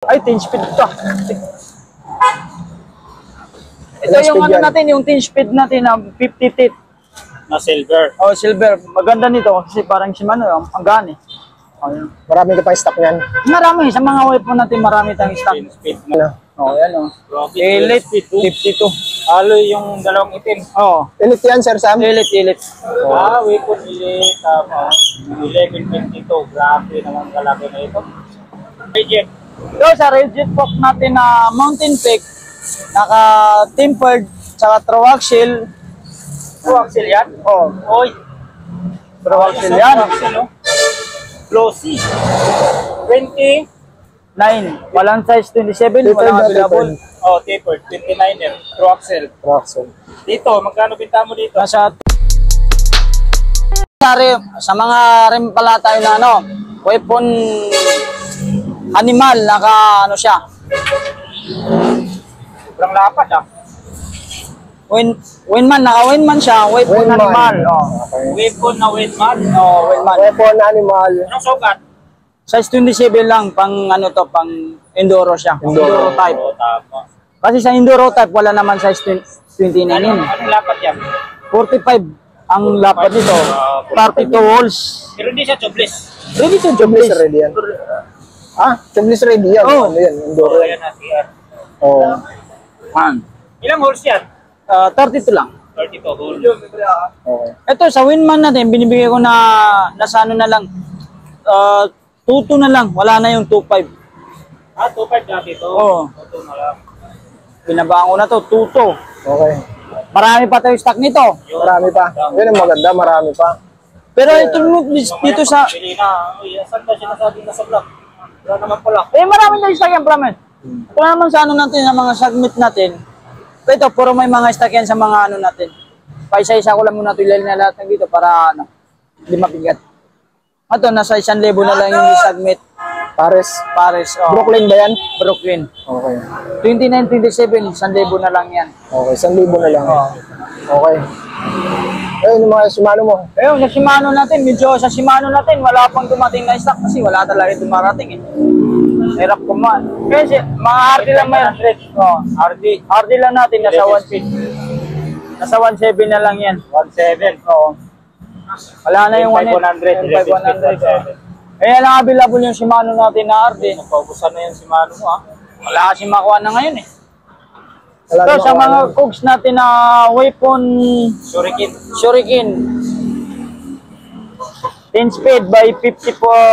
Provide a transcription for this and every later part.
Ay, 10 speed to. Ito Ilang yung speed ano yan? natin, yung 10 speed natin na 50 teeth. Na silver. Oh, silver. Maganda nito kasi parang si Mano, ang gaan eh. Oh, yun. Marami ka pa stock niyan. Marami, sa mga weapon natin marami tayong stock. 10 speed Ano? na. Oh, yan oh. Profit Elite, 52. 52. Halo yung dalawang itim. Oh, Elite yan, Sir Sam? elite. Ah, weapon elite. Tama. 1122. Grabe naman kalaki na ito. Legit. Ito sa rigid fork natin na mountain peak, naka-tempered, saka triaxial. Triaxial yan? Oh, Oy. triaxial yan. Glossy. 20. 9. Walang size 27, Tapered walang na, available. tapered. Oh, tapered. 29er. Triaxial. Roxon. Dito, magkano binta mo dito? Nasa sa mga rim pala tayo na ano, weapon animal, naka ano siya. Sobrang lapad ah. Winman, naka winman siya, weapon Winman. animal. Oh. Okay. Weapon na Winman. Oh, winman. Weapon animal. Anong sukat? Size 27 lang pang ano to, pang enduro siya. Enduro type. Oh, tama. Kasi sa enduro type wala naman size 29 yun. Anong lapad yan? 45 ang lapad nito. 32 holes. Pero hindi siya tubeless. Ready to Tubeless jobless. ready yan. Ah, tubeless ready yan. Oh. Ano yan? Enduro Oh, yan. yan na CR. Oh. Ilang holes yan? 32 lang. 32 holes. Okay. Ito sa Winman natin, binibigay ko na nasa ano na lang. 2-2 na lang. Wala na yung 2-5. Ah, 2.5 dati ito. Oo. 2 na lang. Binabaan ko na to, 2-2. Okay. Marami pa tayo stock nito. Marami pa. Yan ang maganda, marami pa. Pero ito dito sa... Bili na. Uy, saan ba siya nasabi na sa vlog? Wala naman pala. Eh, marami tayong stock yan, promise. Wala naman sa ano natin, sa mga segment natin. Ito, puro may mga stock yan sa mga ano natin. Paisa-isa ko lang muna ito ilalin na lahat ng dito para ano, hindi mabigat. Ito, nasa 1,000 na lang yung segment. Pares. Pares. Oh. Brooklyn ba yan? Brooklyn. Okay. 29-27, 1,000 na lang yan. Okay, 1,000 na lang. Oh. Okay. Ayun, yung mga Shimano mo. Ayun, sa Shimano natin, medyo sa Shimano natin, wala pang dumating na stock kasi wala talaga dumarating eh. Hirap kumaan. Kasi mga RD lang may 100. Oh, RD lang natin, nasa 1 speed. Nasa 1.7 na lang yan. 1.7. Oo. Wala na yung 1.500. 1.500. Eh, lang available yung Shimano natin na RD. Napaubusan na yung si Mano mo ah. Wala kasi makuha na ngayon eh. Wala So, namang sa mga ano. cogs natin na weapon Shuriken 10 speed by 44.6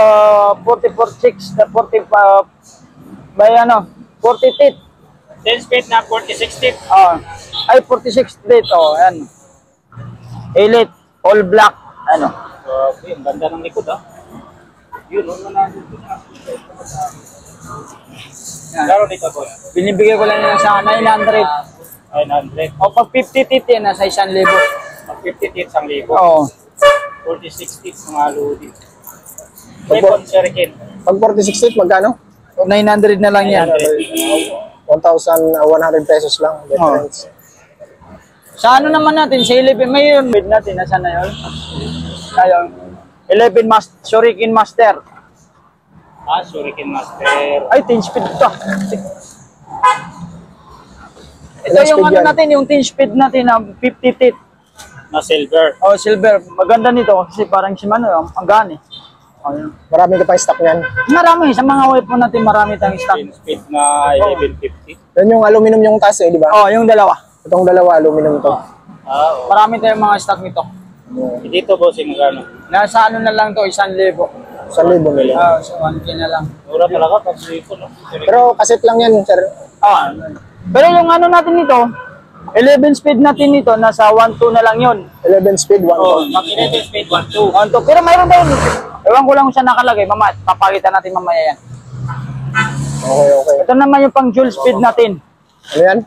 na 40 by ano 40 teeth. 10 speed na 46 teeth. Ay 46 teeth ayan. Elite all black ano. Grabe, ang ganda ng likod ah. Yun, ano na dito. Laro dito boy. Binibigay ko lang yan sa 900. 900. O pag 50 teeth yan nasa 1,000. Pag 50 teeth, 1,000. Oo. 46 teeth, mga lodi. Weapon Shuriken. Pag 46 feet, magkano? 900 na lang yan. 1,100 pesos lang. Difference. Sa ano naman natin, sa 11, may yun bid natin, nasa na yun? Ayun. 11 Shuriken Master. Ah, Shuriken Master. Ay, 10 speed to. Ito Ilang yung speed ano yan? natin, yung 10 speed natin na 50 teeth. Na silver. Oh, silver. Maganda nito kasi parang si Mano, ang gaan eh. Oh, yun. Marami ka pa stock niyan. Marami, sa mga weapon natin marami tayong stock. 10 speed na 1150. Yan yung aluminum yung taas eh, di ba? Oh, yung dalawa. Itong dalawa, aluminum to. Ah, oo. Marami tayong mga stock nito. Dito bossing magkano? Nasa ano na lang to, 1,000. 1,000 nila. So 1K na lang. Mura talaga pag weapon, no? Pero kaset lang yan, sir. Pero yung ano natin nito, 11 speed natin nito, nasa 1.2 na lang yun. 11 speed, 1 Oh, ton. pag 11 speed 1.2. 1.2. Pero mayroon tayo, ewan ko lang kung saan nakalagay, mama, papakita natin mamaya yan. Okay, okay. Ito naman yung pang dual speed natin, Ano yan?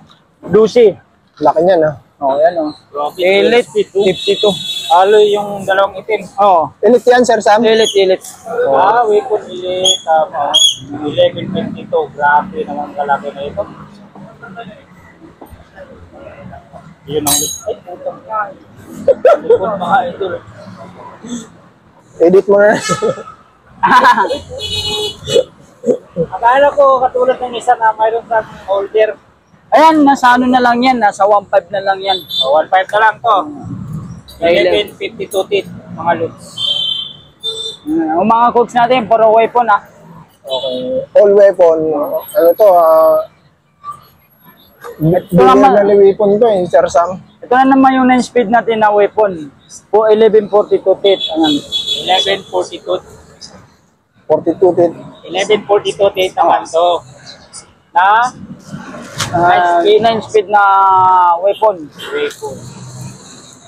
Lucy. Laki niyan, ha? Oh, yan oh. Grabe, Elite 52. 52. Halo yung dalawang itim. Oh, Elite yan, Sir Sam? elite. Ah, weapon elite. Tama. 11.22. Grabe naman kalaki na ito. Yun ang ay, putang nga. Lipon mga idol. Edit mo na. Akala ko katulad ng isa na mayroon sa holder. Ayan, nasa ano na lang yan, nasa 1.5 na lang yan. O, 1.5 na lang to. Dahil- 11.52 teeth, mga loads. Ang mga coach natin, puro weapon ah. Okay. All weapon. Ano to, naman- bigyan na weapon to eh, Sir Sam. Ito na naman yung 9 speed natin na weapon. Po 1142 teeth. Ayan. 11.42. 42 teeth. 11.42 teeth naman to. Na 9 speed na weapon. weapon.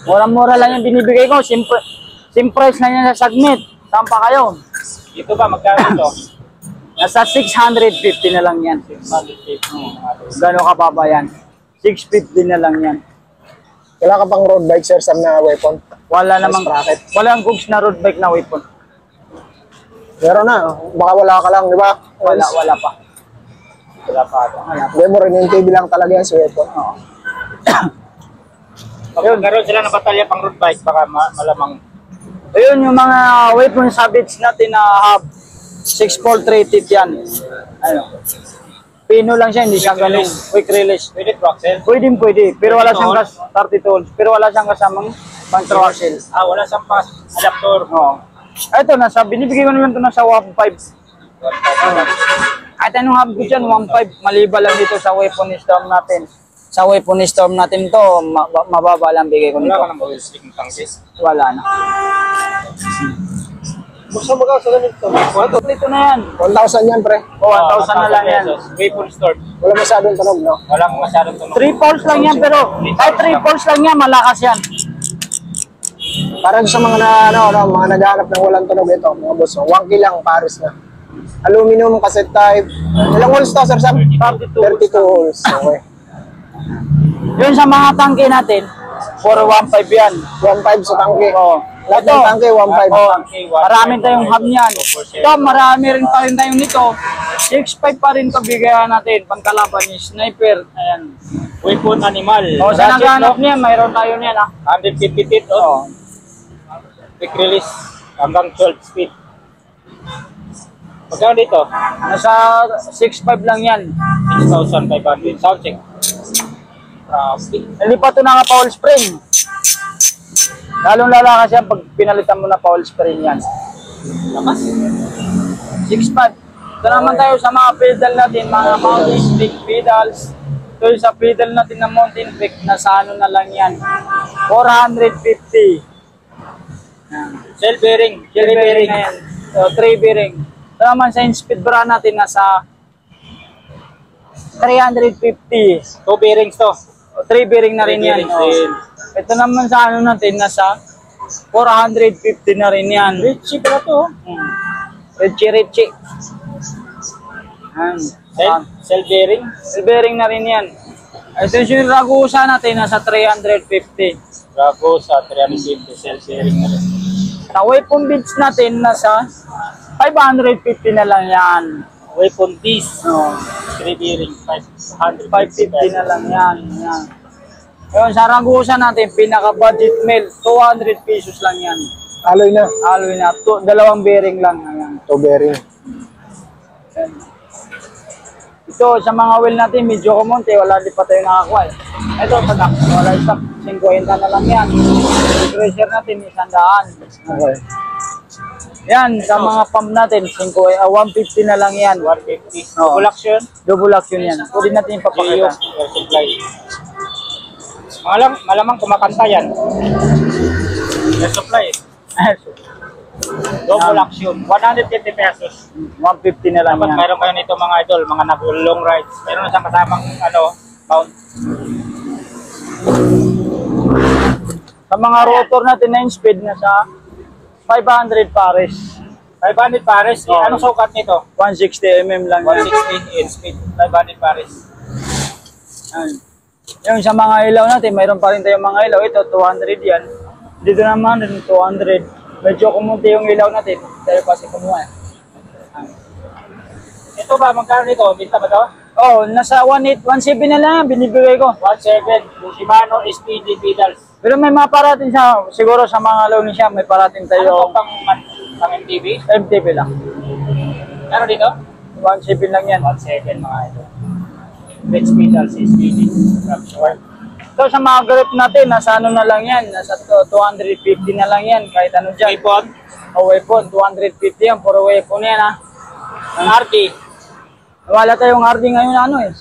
Murang-mura lang yung binibigay ko. Same price na yan sa Sagmit. Saan pa kayo? Dito ba, magkano ito? Nasa 650 na lang yan. 650. Gano'n kababa yan? 650 na lang yan. Wala ka pang road bike, Sir Sam, na weapon? Wala namang sprocket. walang goods na road bike na weapon. Meron na. Baka wala ka lang, di ba? Wala pa. Wala pa ito. Hindi mo rin yung TV lang talaga yan sa weapon. Oo. Pag magkaroon sila ng batalya pang road bike, baka malamang Ayun yung mga weapon sabits natin na hub. 6-4 rated yan. Ano? Pino lang siya, hindi siya ganun. Quick release. pwede to axle. Pwede. Pero wala siyang 30 tools. Pero wala siyang kasamang control axle. Ah, wala siyang pass adapter. Oo. Ito, binibigay ko naman ito nasa 1.5. At anong hub ko dyan? 1.5. Maliba lang dito sa weapon storm natin. Sa weapon storm natin to, mababa lang bigay ko Wala nito. ka ng bawal stick ng tangkis. Wala na. Gusto mo ka sa ganito? Ito na yan. 1,000 yan, pre. O, 1,000 na lang yan. Weapon store. Wala masyadong tunog, no? Walang masyadong tunog. 3 poles lang yan, pero kahit 3 poles lang yan, malakas yan. Parang sa mga mga naghahanap ng walang tunog ito, mga boss. 1K lang, Paris na. Aluminum, cassette type. Ilang holes to, Sir Sam? 32 holes. Okay. Yun sa mga tangke natin, puro 1.5 yan. 1.5 sa tangke. Oo. Lahat ng tangke, 1.5. Oo. Marami tayong hub niyan. Ito, marami rin pa rin tayong nito. 6.5 pa rin ito bigayan natin. Pangkalaban ni sniper. Ayan. Weapon animal. O, sa Ratchet, naghanap no? niya, mayroon tayo niyan ha. 150 teeth. Oh. Quick release. Hanggang 12 speed. Magkano dito? Nasa 6.5 lang yan. 6,500. Sound check. Nalipat ito na nga foul spring. Lalong lalakas yan pag pinalitan mo na foul spring yan. Lakas. 6.5. Ito naman tayo sa mga pedal natin, mga mountain peak pedals. Ito yung sa pedal natin na mountain peak, nasa ano na lang yan. 450. Cell bearing. Shell bearing na yan. So, 3 bearing. Ito naman sa speed bra natin, nasa 350. 2 bearings to. 3 bearing na rin yan. Three bearings din. Ito naman sa ano natin, nasa 450 na rin yan. Richie pala to. Richie. Cell bearing. Shell bearing na rin yan. Ito yung Ragusa natin, nasa 350. Gago sa 350. Cell bearing na rin. Sa weapon beads natin, nasa 550 na lang yan. Weapon piece. No. 3 bearing. 550 550 na lang yan. Yan. Yung sa Ragusa natin, pinaka-budget mail, 200 pesos lang yan. Alloy na. Alloy na, 2 bearing lang. Ayan. To bearing. Ito, sa mga wheel natin, medyo kumonte, wala di pa tayo nakakuha. Ito, wala stock, 50 na lang yan. Pressure natin, 100. Okay. Yan, sa mga pump natin, 150 na lang yan. 150. Oo. Full action. Double action yan. Pwede natin GEO. ipapakita. Air supply. Malamang kumakanta yan. Air supply. Double action. 150 pesos. 150 na lang Dapat yan. mayroon kayo nito mga idol, mga nag-long rides. Mayroon na siyang kasamang mount. Sa mga rotor natin na speed na sa 500 pares. 500 pares. Oo. Anong sukat nito? 160 mm lang yan. 160 in speed. 500 pares. Yan. Yung sa mga ilaw natin, mayroon pa rin tayong mga ilaw. Ito, 200 yan. Dito naman, 200. Medyo kumunti yung ilaw natin. Tayo kasi kumuha. Ito ba, magkano nito? Binta ba ito? Oh, nasa 18, 17 na lang yan, binibigay ko. 1.7. Shimano SPD pedals. Pero may mga parating siya, siguro sa mga ilaw ni siya, may parating Ano tayo to pang MTV? MTV lang. Ano dito? 1.7 lang yan. 1.7 mga ito. Pitch pedal, 6 speed. From short. So sa mga grip natin, nasa ano na lang yan, nasa 250 na lang yan, kahit ano dyan. Weapon. O weapon, 250 yan, puro weapon yan ha. Ang RD. Wala tayong RD ngayon ano eh.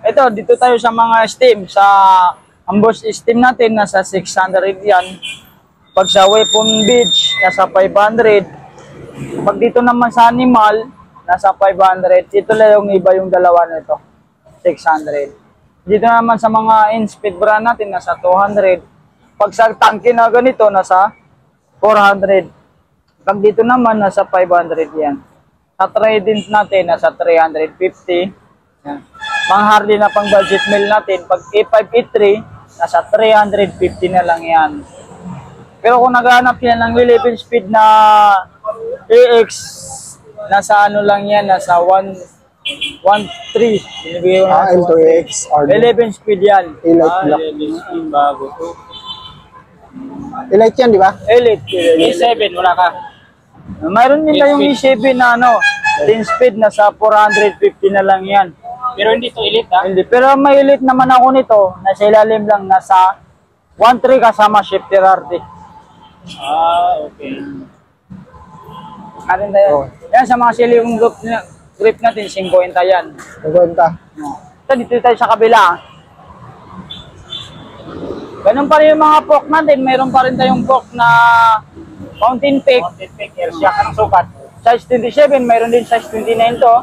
Ito, dito tayo sa mga steam, sa ambush steam natin, nasa 600 yan. Pag sa weapon beach, nasa 500. Pag dito naman sa animal, nasa 500. Ito lang yung iba yung dalawa nito, 600. Dito naman sa mga in-speed brand natin, nasa 200. Pag sa tangke na ganito, nasa 400. Pag dito naman, nasa 500 yan. Sa trading natin, nasa 350. Yan. Mga Harley na pang budget meal natin, pag A583, nasa 350 na lang yan. Pero kung naghahanap yan ng 11 speed na AX, nasa ano lang yan, nasa 1.3. Binibigay ko na L2X, RD. 11 speed yan. Elite black. Yung bago to. Elite yan, di ba? Elite. A7, wala ka. Mayroon din tayong E7 na ano, 10 speed, nasa 450 na lang yan. Pero hindi to elite ha. Hindi. Pero may elite naman ako nito, nasa ilalim lang, nasa 1.3 kasama shifter RD. Okay. Meron tayo. Yan, sa mga silicone grip natin, 50 yan. Nagkwenta. Ito, dito tayo sa kabila. Ganun pa rin yung mga fork natin. Mayroon pa rin tayong fork na Mountain Peak. Mountain Peak, air shock. Anong sukat? Size 27, mayroon din size 29 to.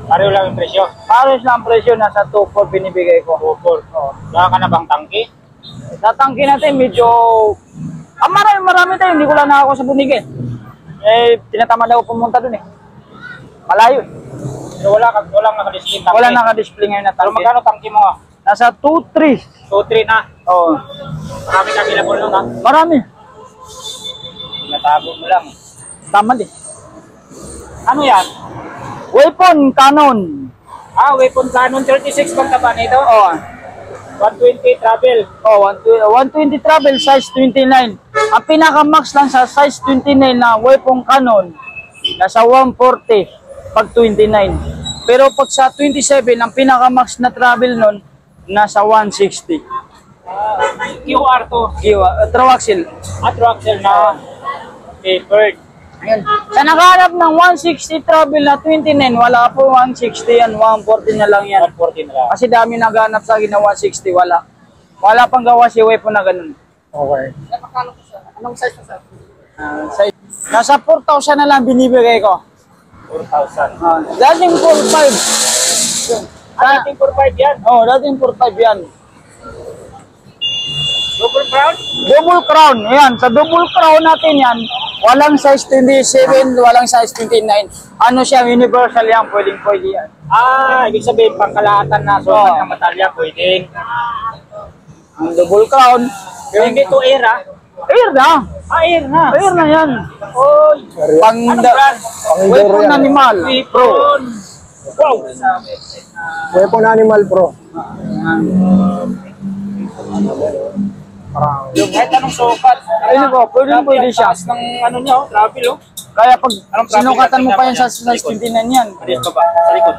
Pareho lang yung presyo. Pares lang ang presyo, nasa 2.4 binibigay ko. 2.4. Wala ka na bang tangki? Sa tangke natin, medyo... marami tayo, hindi ko lang nakako sa Bunige. Tinatamad ako pumunta dun eh. Malayo eh. So walang naka-display tangki. Wala naka-display ngayon na Pero tangke. magkano tangki mo? Nasa 2.3. 2.3 na. Oo. Marami ka available nun ha. Marami. Natago mo lang. Tama din. Ano yan? Weapon Canon. Weapon Canon 36 bang taba nito? Oo. 120 travel. 120 travel, size 29. Ang pinaka-max lang sa size 29 na weapon Canon, nasa 140 pag 29. Pero pag sa 27, ang pinaka-max na travel nun, nasa 160. QR to. Trawaxil. Axle na papered. Ayan. Sa nakahanap ng 160 travel na 29, wala po 160 yan, 140 na lang yan. 140 na lang. Kasi dami naghanap sa akin na 160, wala. Wala pang gawa si weapon na ganun. Okay. Anong size na sir? Nasa 4,000 na lang binibigay ko. 4,000. Dating 4,500. Dating 4,500 yan. Dating 4,500 yan. Double crown? Double crown, ayan. Sa double crown natin yan, walang size 27, walang size 29. Ano siya, universal yan, pwede yan. Ibig sabihin, pangkalahatan na sukat ng matalya, pwedeng. Ang double crown, Pero hindi to air ha? air na. Air na. Air na yan. Oy. Pang Anong brand? weapon yan. animal, pro. Wow. Weapon Animal Pro. Kahit anong sukat. Ayun po, pwede siya. Taas ng ano niya, travel oh. Kaya pag Anong traffic sinukatan mo natin pa yan naman sa size 29 yan. Dito ba? Sa likod.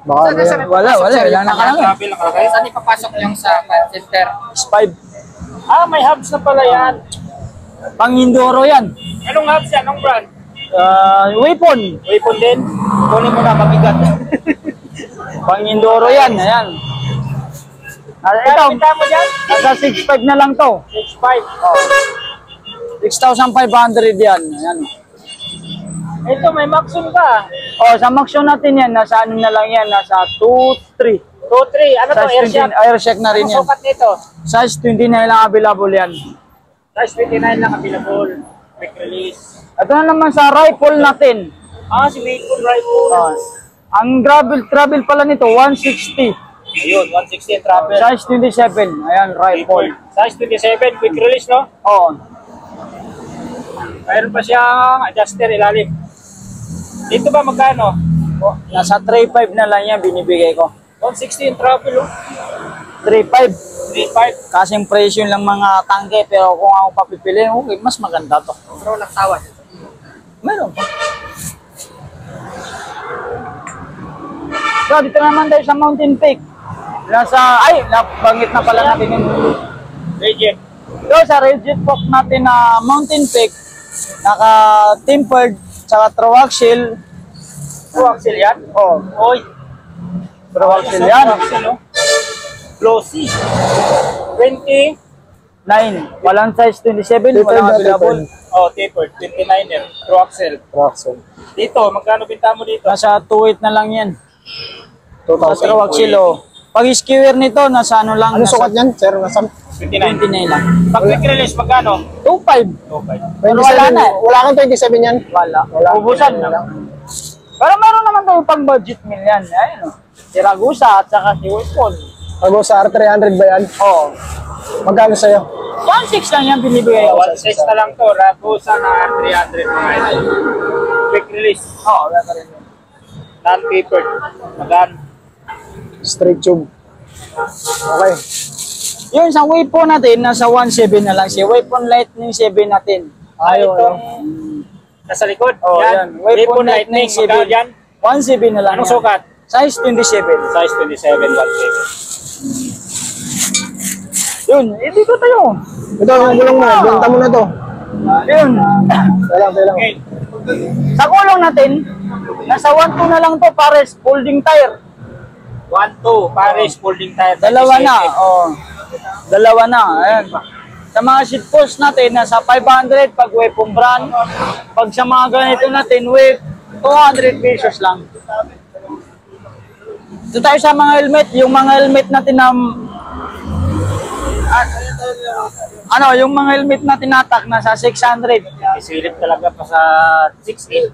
Baka ano yan. Wala, ilang nakalagay. Travel lang kalagay. Saan ipapasok yung sa center? S5. May hubs na pala yan. Pang Indoro yan. Anong hubs yan? Anong brand? Weapon. Weapon din. Kunin mo na mabigat. Pang Indoro yan. Ayan. Ito, Kita mo dyan? nasa 6.5 na lang to. 6.5. 6,500 yan. Ayan. Ito, may Maxon ka. Sa Maxon natin yan, nasa ano na lang yan, nasa 2.3. 2.3. Ano to? Air Size shock? 20, air check na rin Anong yan. sukat nito? Size 29 lang available yan. Size 29 lang available. Quick release. Ito na naman sa rifle natin. Si Weapon Rifle. Ang travel pala nito, 160. Ayun, 160 travel. Size 27. Ayan, rifle. Size 27, quick release, no? Oo. Mayroon pa siyang adjuster ilalim. Dito ba magkano? Nasa 3.5 na lang yan binibigay ko. 160 yung travel, oh. 3.5. 3.5. Kasing presyo lang mga tangke, pero kung ako papipiliin, okay, mas maganda to. Pero nagtawad. Meron pa. So, dito naman tayo sa Mountain Peak. Nabanggit na pala natin yun. Reject. So, sa rigid fork natin na Mountain Peak, naka-tempered, tsaka troaxle. Axel yan? Oh, Oy. troaxle yan. Glossy. 20. 9. Walang size 27, Tapered walang na, available. tapered. Oh, tapered. 29er. True Axel. Roxon. Dito, magkano binta mo dito? Nasa 2.8 na lang yan. Sa 2,000. troaxle, oh. Pag skewer nito, nasa ano lang, Ano nasa sukat niyan, sir? Nasa 29. 29 lang. Pag quick release, magkano? 2.5. Okay. Pero wala na eh. Wala kang 27 yan. Wala. Wala. Ubusan Wala. na. Pero meron naman tayo pang budget meal yan. Ayun, oh. Si Ragusa at saka si Westpon. Tago sa R300 ba yan? Oo. Magkano sa'yo? 1.6 lang yan binibigay ko. 1.6 na lang to. Ragusa na 300 mga idol. Quick release. Oo, wala ka rin yun. Non-tapered. Magkano? Straight tube. Okay. Yun, sa Waypon natin, nasa 1.7 na lang siya. Waypon Lightning 7 natin. Ayaw, Itong nasa likod. Oh, yan. yan. Waypon Lightning. Magkano yan? 1.7 na lang Anong yan. sukat? Size 27. Size 27, 1.7. Yun, dito tayo. Ito, yung gulong mo. Benta mo na to. Yun. Kailang. Okay. Sa kulong natin, nasa 1.2 na lang to, pares, folding tire. 1.2. Paris folding tire. Dalawa na, 27. oh. Dalawa na, ayan. Sa mga seat post natin, nasa 500 pag Waypon brand. Pag sa mga ganito natin, 200 pesos lang. Ito tayo sa mga helmet, yung mga helmet natin na yung mga helmet natin natak nasa 600. Isilip talaga pa sa 6.8.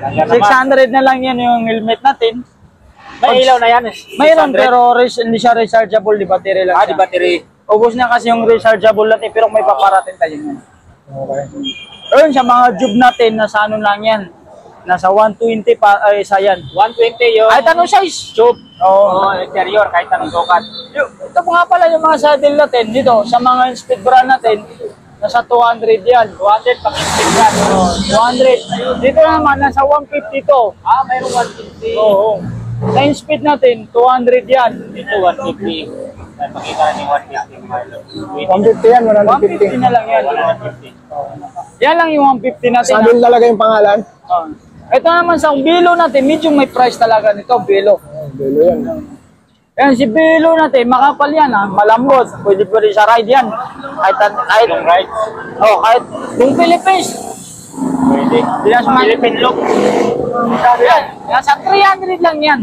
600 na lang yan yung helmet natin. May ilaw na yan. Mayroon 600. pero hindi siya rechargeable, di battery lang Ah, siya. di battery. Ubus na kasi yung rechargeable natin pero may paparating tayo yun. Okay. Ayun, sa mga tube natin, nasa ano lang yan. Nasa 120 pa, ay isa yan. 120 yung Ay, tanong size. tube. Oo. Oh, interior, kahit anong sukat. Ito po nga pala yung mga saddle natin dito, sa mga speed brand natin, nasa 200 yan. 200 pang instant yan. 200. Dito naman, nasa 150 to. Ah, mayroong 150. Oo. 9 speed natin, 200 yan. Dito 150. Ay, pakita na yung 150 mga ilo. 150 yan, 150 na 150. lang yan. 150. Yan lang yung 150 natin. Sabihin talaga yung pangalan. Oh. Ito naman sa Bilo natin, medyo may price talaga nito, Bilo. Belo yan. Yan, si Bilo natin, makapal yan ha, malambot. Pwede sa ride yan. Kahit, Long ride. oh, kahit yung Philippines. Pwede. Philippine look. Yan, nasa 300 lang yan.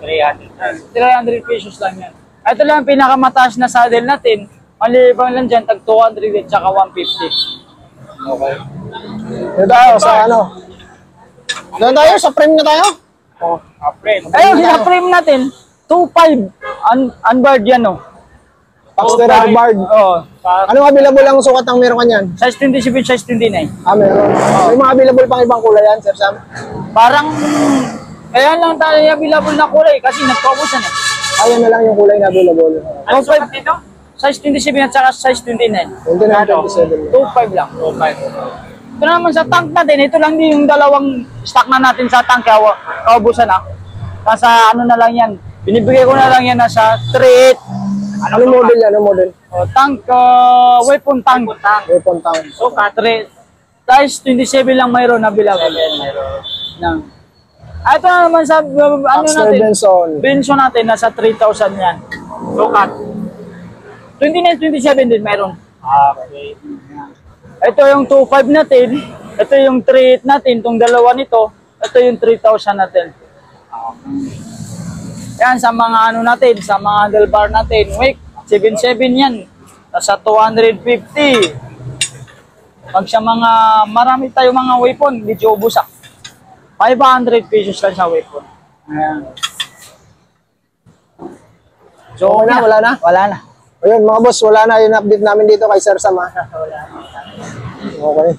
300. 300 pesos lang yan. Ito lang ang pinakamataas na saddle natin. Malibang lang dyan, tag 200 at saka 150. Okay. Dito tayo sa ano. Doon tayo, sa frame na tayo. Oh, friend. Ayun, sa frame natin, 2.5 unbarred yan oh. Paxter Bard. Oh, Anong available ang sukat ng meron kanyan? size 27, size 29. Ah, meron. May mga available pang ibang kulay yan, Sir Sam. Parang, kaya lang tayo available na kulay kasi nagpaubusan eh. Ayan na lang yung kulay na available. Ano sukat nito? Size 27 at saka size 29. 29, 27. 2.5 lang. 2.5. Ito naman sa tank natin, ito lang din yung dalawang stock na natin sa tank, kaubusan na. Nasa ano na lang yan, binibigay ko na lang yan nasa 3.8. Ano model yan? Ano model? Tank, weapon tank. Weapon tank. Sukat. 3. Size 27 lang mayroon na available. Nang. Ito na naman sa ano Paxter natin, Benson. Benson natin, nasa 3,000 yan. Sukat. 29, 27 din mayroon. Okay. Ito yung 2.5 natin, ito yung 3.8 natin, itong dalawa nito, ito yung 3,000 natin. Yan, sa mga ano natin, sa mga handlebar natin, wake, 7.7 yan, nasa 250. Pag sa mga, marami tayong mga weapon, medyo ubusak. 500 pesos lang sa weapon. Ayan. So, Okay na, wala na? Wala na. Ayun, mga boss, wala na yung update namin dito kay Sir Sam. Ha? Okay.